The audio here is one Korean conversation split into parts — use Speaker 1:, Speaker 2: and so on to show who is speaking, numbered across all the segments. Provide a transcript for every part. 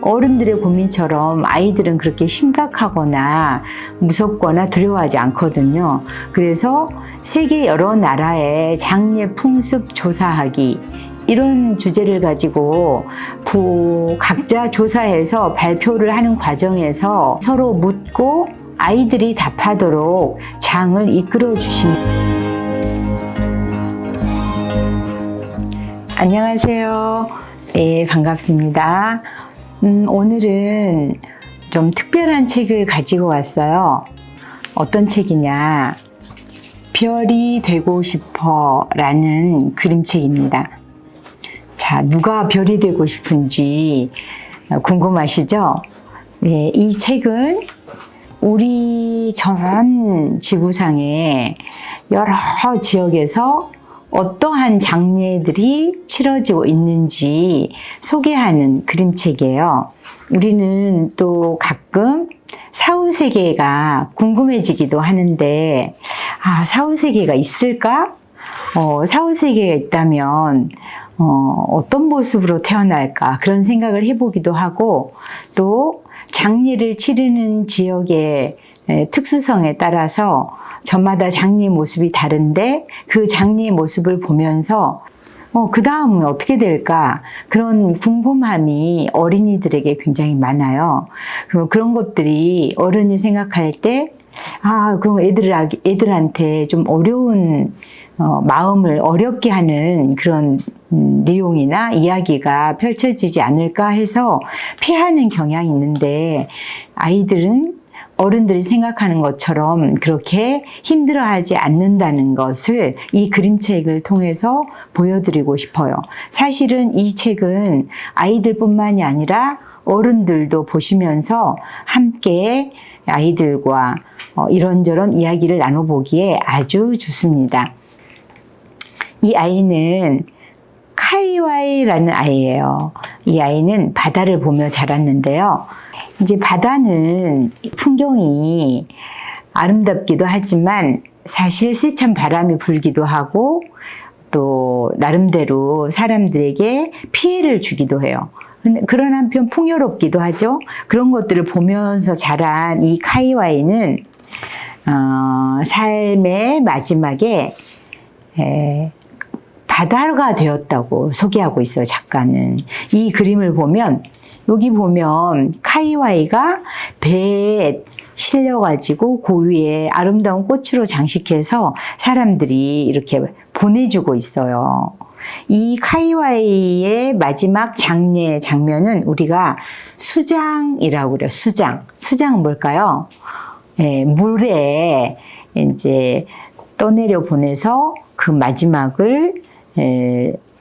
Speaker 1: 어른들의 고민처럼 아이들은 그렇게 심각하거나 무섭거나 두려워하지 않거든요. 그래서 세계 여러 나라의 장례 풍습 조사하기, 이런 주제를 가지고 각자 조사해서 발표를 하는 과정에서 서로 묻고 아이들이 답하도록 장을 이끌어 주십니다. 안녕하세요. 네, 반갑습니다. 오늘은 좀 특별한 책을 가지고 왔어요. 어떤 책이냐? 별이 되고 싶어 라는 그림책입니다. 자, 누가 별이 되고 싶은지 궁금하시죠? 네, 이 책은 우리 전 지구상의 여러 지역에서 어떠한 장례들이 치러지고 있는지 소개하는 그림책이에요. 우리는 또 가끔 사후세계가 궁금해지기도 하는데, 사후세계가 있을까? 사후세계가 있다면 어떤 모습으로 태어날까? 그런 생각을 해보기도 하고, 또 장례를 치르는 지역의 특수성에 따라서 저마다 장례 모습이 다른데 그 장례 모습을 보면서 그 다음은 어떻게 될까? 그런 궁금함이 어린이들에게 굉장히 많아요. 그럼 그런 것들이 어른이 생각할 때 그럼 애들한테 좀 어려운 마음을 어렵게 하는 그런 내용이나 이야기가 펼쳐지지 않을까 해서 피하는 경향이 있는데, 아이들은 어른들이 생각하는 것처럼 그렇게 힘들어하지 않는다는 것을 이 그림책을 통해서 보여드리고 싶어요. 사실은 이 책은 아이들뿐만이 아니라 어른들도 보시면서 함께 아이들과 이런저런 이야기를 나눠보기에 아주 좋습니다. 이 아이는 카이와이라는 아이예요. 이 아이는 바다를 보며 자랐는데요. 이제 바다는 풍경이 아름답기도 하지만 사실 세찬 바람이 불기도 하고 또 나름대로 사람들에게 피해를 주기도 해요. 그런 한편 풍요롭기도 하죠. 그런 것들을 보면서 자란 이 카이와이는 삶의 마지막에 바다가 되었다고 소개하고 있어요, 작가는. 이 그림을 보면, 여기 보면 카이와이가 배에 실려가지고 그 위에 아름다운 꽃으로 장식해서 사람들이 이렇게 보내주고 있어요. 이 카이와이의 마지막 장례 장면은 우리가 수장이라고 그래요. 수장은 뭘까요? 물에 이제 떠내려 보내서 그 마지막을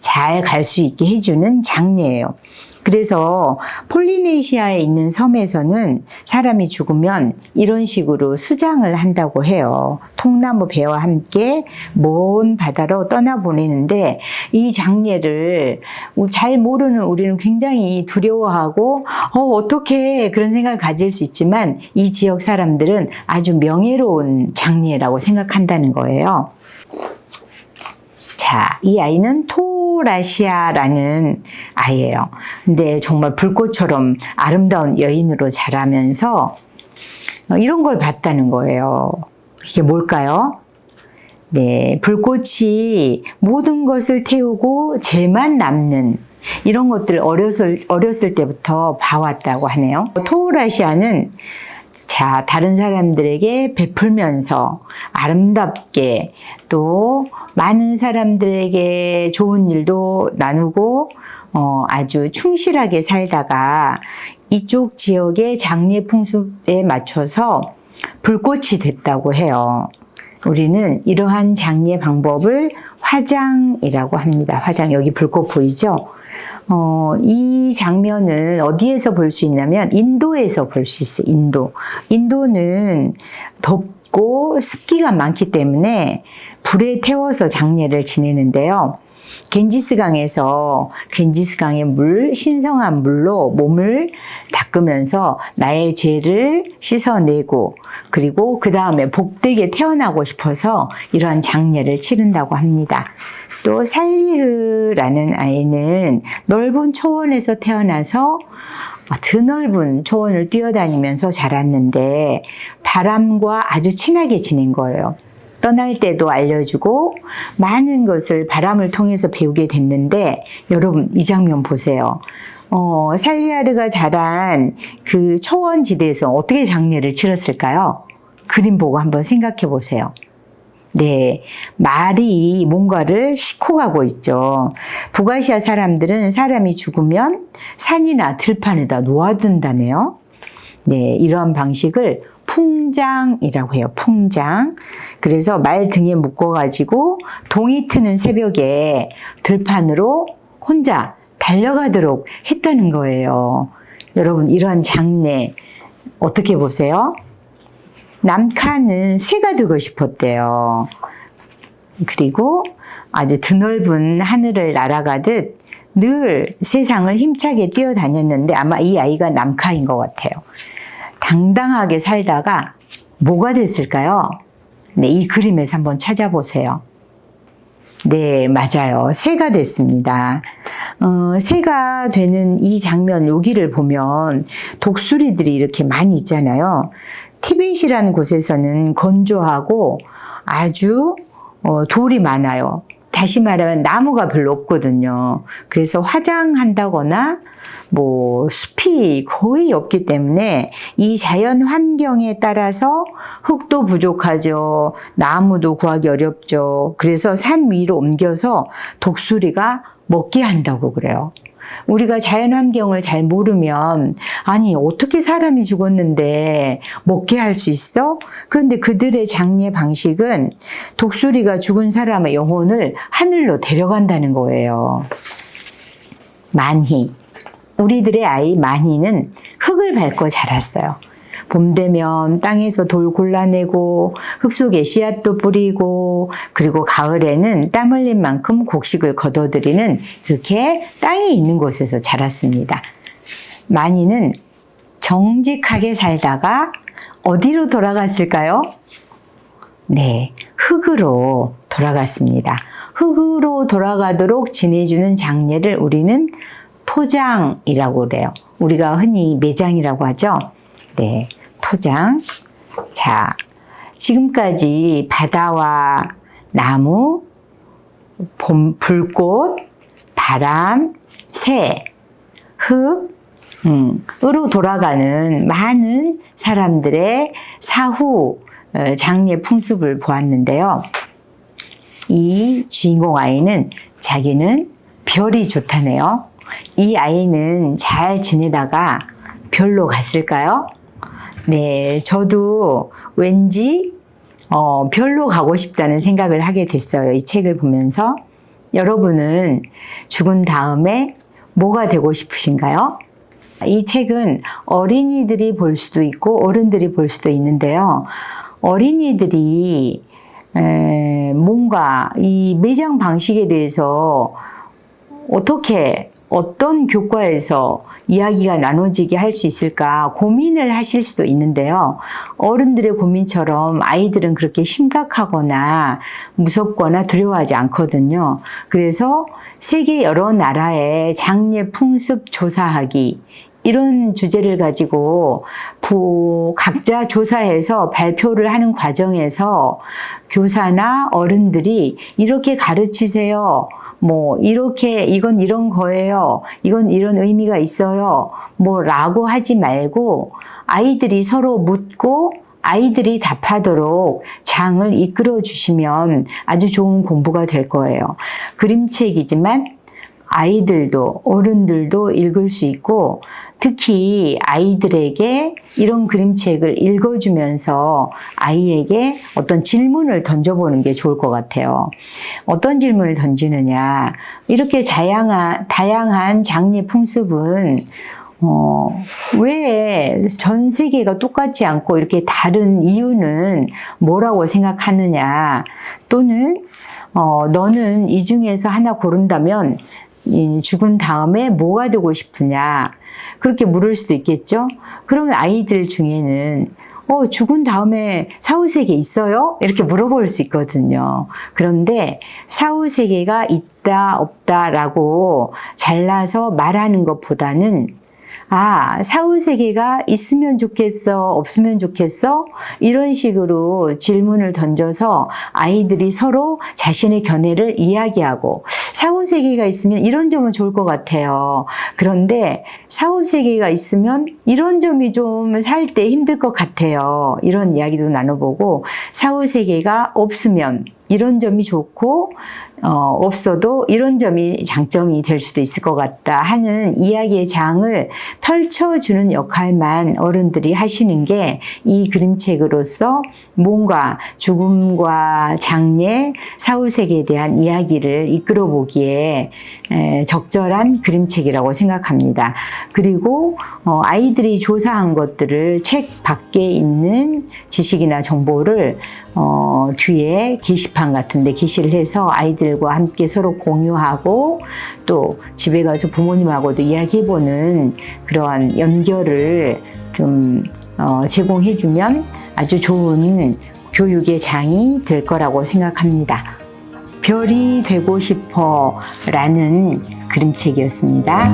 Speaker 1: 잘 갈 수 있게 해주는 장례예요. 그래서 폴리네시아에 있는 섬에서는 사람이 죽으면 이런 식으로 수장을 한다고 해요. 통나무 배와 함께 먼 바다로 떠나보내는데, 이 장례를 잘 모르는 우리는 굉장히 두려워하고 어떻게 그런 생각을 가질 수 있지만, 이 지역 사람들은 아주 명예로운 장례라고 생각한다는 거예요. 자, 이 아이는 토라시아라는 아이예요. 근데 정말 불꽃처럼 아름다운 여인으로 자라면서 이런 걸 봤다는 거예요. 이게 뭘까요? 네, 불꽃이 모든 것을 태우고 재만 남는 이런 것들을 어렸을 때부터 봐왔다고 하네요. 토라시아는 다른 사람들에게 베풀면서 아름답게, 또 많은 사람들에게 좋은 일도 나누고 아주 충실하게 살다가 이쪽 지역의 장례 풍습에 맞춰서 불꽃이 됐다고 해요. 우리는 이러한 장례 방법을 화장이라고 합니다. 화장, 여기 불꽃 보이죠? 이 장면은 어디에서 볼 수 있냐면 인도에서 볼 수 있어요. 인도는 덥고 습기가 많기 때문에 불에 태워서 장례를 지내는데요. 겐지스강의 신성한 물로 몸을 닦으면서 나의 죄를 씻어내고, 그리고 그 다음에 복되게 태어나고 싶어서 이러한 장례를 치른다고 합니다. 또 살리흐라는 아이는 넓은 초원에서 태어나서 드넓은 초원을 뛰어다니면서 자랐는데 바람과 아주 친하게 지낸 거예요. 떠날 때도 알려주고 많은 것을 바람을 통해서 배우게 됐는데 여러분 이 장면 보세요. 살리아르가 자란 그 초원지대에서 어떻게 장례를 치렀을까요? 그림 보고 한번 생각해 보세요. 네, 말이 뭔가를 싣고 가고 있죠. 북아시아 사람들은 사람이 죽으면 산이나 들판에다 놓아둔다네요. 네, 이러한 방식을 풍장이라고 해요. 풍장. 그래서 말 등에 묶어가지고 동이 트는 새벽에 들판으로 혼자 달려가도록 했다는 거예요. 여러분 이러한 장례 어떻게 보세요? 남칸은 새가 되고 싶었대요. 그리고 아주 드넓은 하늘을 날아가듯 늘 세상을 힘차게 뛰어다녔는데 아마 이 아이가 남카인 것 같아요. 당당하게 살다가 뭐가 됐을까요? 네, 이 그림에서 한번 찾아보세요. 네, 맞아요. 새가 됐습니다. 새가 되는 이 장면 여기를 보면 독수리들이 이렇게 많이 있잖아요. 티벳이라는 곳에서는 건조하고 아주 돌이 많아요. 다시 말하면 나무가 별로 없거든요. 그래서 화장한다거나 뭐 숲이 거의 없기 때문에 이 자연 환경에 따라서 흙도 부족하죠. 나무도 구하기 어렵죠. 그래서 산 위로 옮겨서 독수리가 먹게 한다고 그래요. 우리가 자연 환경을 잘 모르면 아니 어떻게 사람이 죽었는데 먹게 할 수 있어? 그런데 그들의 장례 방식은 독수리가 죽은 사람의 영혼을 하늘로 데려간다는 거예요. 만희. 우리들의 아이 만희는 흙을 밟고 자랐어요. 봄 되면 땅에서 돌 골라내고 흙 속에 씨앗도 뿌리고 그리고 가을에는 땀 흘린 만큼 곡식을 거둬들이는 이렇게 땅이 있는 곳에서 자랐습니다. 만희는 정직하게 살다가 어디로 돌아갔을까요? 네, 흙으로 돌아갔습니다. 흙으로 돌아가도록 지내주는 장례를 우리는 토장이라고 그래요. 우리가 흔히 매장이라고 하죠. 네, 토장. 자, 지금까지 바다와 나무, 불꽃, 바람, 새, 흙으로 돌아가는 많은 사람들의 사후 장례 풍습을 보았는데요. 이 주인공 아이는 자기는 별이 좋다네요. 이 아이는 잘 지내다가 별로 갔을까요? 네, 저도 왠지 별로 가고 싶다는 생각을 하게 됐어요. 이 책을 보면서. 여러분은 죽은 다음에 뭐가 되고 싶으신가요? 이 책은 어린이들이 볼 수도 있고 어른들이 볼 수도 있는데요. 어린이들이 뭔가 이 매장 방식에 대해서 어떤 교과에서 이야기가 나눠지게 할 수 있을까 고민을 하실 수도 있는데요. 어른들의 고민처럼 아이들은 그렇게 심각하거나 무섭거나 두려워하지 않거든요. 그래서 세계 여러 나라의 장례 풍습 조사하기 이런 주제를 가지고 각자 조사해서 발표를 하는 과정에서 교사나 어른들이 이렇게 가르치세요. 이건 이런 거예요. 이건 이런 의미가 있어요. 라고 하지 말고 아이들이 서로 묻고 아이들이 답하도록 장을 이끌어 주시면 아주 좋은 공부가 될 거예요. 그림책이지만 아이들도 어른들도 읽을 수 있고 특히 아이들에게 이런 그림책을 읽어주면서 아이에게 어떤 질문을 던져보는 게 좋을 것 같아요. 어떤 질문을 던지느냐. 이렇게 다양한 장례 풍습은 왜 전 세계가 똑같지 않고 이렇게 다른 이유는 뭐라고 생각하느냐. 또는 너는 이 중에서 하나 고른다면 죽은 다음에 뭐가 되고 싶으냐. 그렇게 물을 수도 있겠죠. 그러면 아이들 중에는 죽은 다음에 사후세계 있어요? 이렇게 물어볼 수 있거든요. 그런데 사후세계가 있다 없다라고 잘라서 말하는 것보다는 사후세계가 있으면 좋겠어, 없으면 좋겠어? 이런 식으로 질문을 던져서 아이들이 서로 자신의 견해를 이야기하고, 사후세계가 있으면 이런 점은 좋을 것 같아요. 그런데 사후세계가 있으면 이런 점이 좀 살 때 힘들 것 같아요. 이런 이야기도 나눠보고, 사후세계가 없으면 이런 점이 좋고, 없어도 이런 점이 장점이 될 수도 있을 것 같다 하는 이야기의 장을 펼쳐주는 역할만 어른들이 하시는 게 이 그림책으로서 뭔가 죽음과 장례, 사후세계에 대한 이야기를 이끌어 보기에 적절한 그림책이라고 생각합니다. 그리고 아이들이 조사한 것들을 책 밖에 있는 지식이나 정보를 뒤에 게시판 같은 데 게시를 해서 아이들과 함께 서로 공유하고 또 집에 가서 부모님하고도 이야기해보는 그러한 연결을 좀 제공해주면 아주 좋은 교육의 장이 될 거라고 생각합니다. 별이 되고 싶어 라는 그림책이었습니다.